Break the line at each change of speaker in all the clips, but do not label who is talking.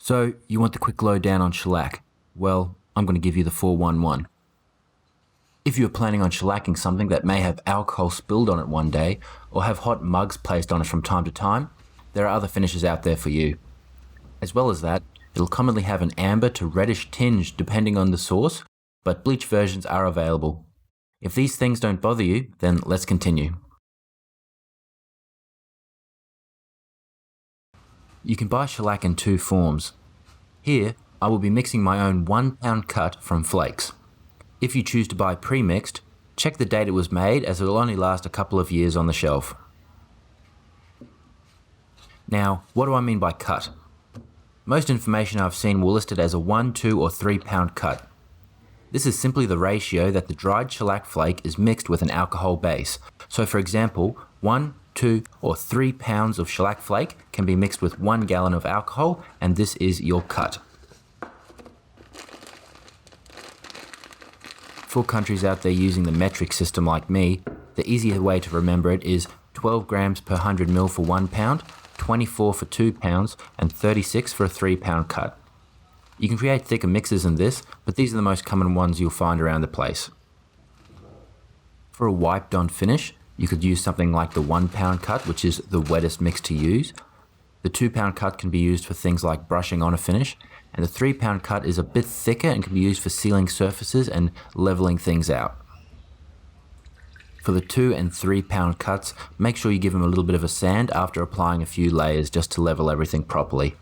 So you want the quick lowdown on shellac? Well, I'm going to give you the 411. If you're planning on shellacking something that may have alcohol spilled on it one day, or have hot mugs placed on it from time to time, there are other finishes out there for you. As well as that, it'll commonly have an amber to reddish tinge depending on the source, but bleach versions are available. If these things don't bother you, then let's continue. You can buy shellac in two forms. Here, I will be mixing my own 1 pound cut from flakes. If you choose to buy pre-mixed, check the date it was made, as it will only last a couple of years on the shelf. Now, what do I mean by cut? Most information I've seen will list it as a 1, 2 or 3 pound cut. This is simply the ratio that the dried shellac flake is mixed with an alcohol base. So for example, 1, 2 or 3 pounds of shellac flake can be mixed with 1 gallon of alcohol, and this is your cut. For countries out there using the metric system like me, the easier way to remember it is 12 grams per 100 ml for 1 pound, 24 for 2 pounds, and 36 for a 3 pound cut. You can create thicker mixes than this, but these are the most common ones you'll find around the place. For a wiped on finish, you could use something like the 1 pound cut, which is the wettest mix to use. The 2 pound cut can be used for things like brushing on a finish, and the 3 pound cut is a bit thicker and can be used for sealing surfaces and leveling things out. For the 2 and 3 pound cuts, make sure you give them a little bit of a sand after applying a few layers just to level everything properly.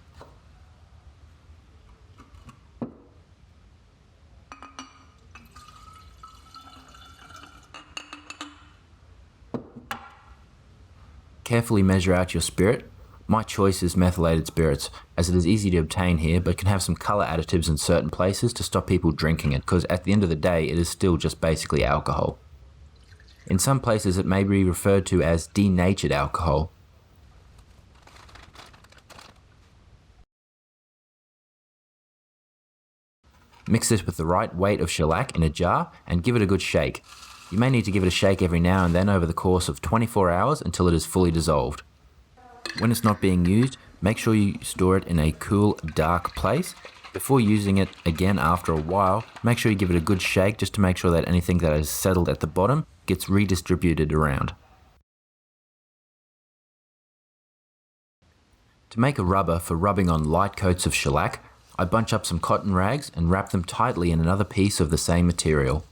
Carefully measure out your spirit. My choice is methylated spirits, as it is easy to obtain here but can have some colour additives in certain places to stop people drinking it, because at the end of the day it is still just basically alcohol. In some places it may be referred to as denatured alcohol. Mix this with the right weight of shellac in a jar and give it a good shake. You may need to give it a shake every now and then over the course of 24 hours until it is fully dissolved. When it's not being used, make sure you store it in a cool, dark place. Before using it again after a while, make sure you give it a good shake just to make sure that anything that is settled at the bottom gets redistributed around. To make a rubber for rubbing on light coats of shellac, I bunch up some cotton rags and wrap them tightly in another piece of the same material.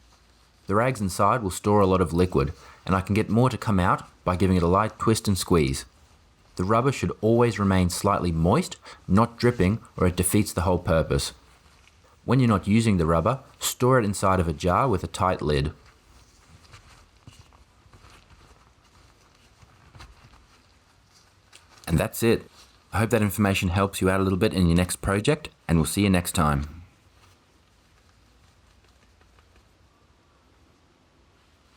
The rags inside will store a lot of liquid, and I can get more to come out by giving it a light twist and squeeze. The rubber should always remain slightly moist, not dripping, or it defeats the whole purpose. When you're not using the rubber, store it inside of a jar with a tight lid. And that's it. I hope that information helps you out a little bit in your next project, and we'll see you next time.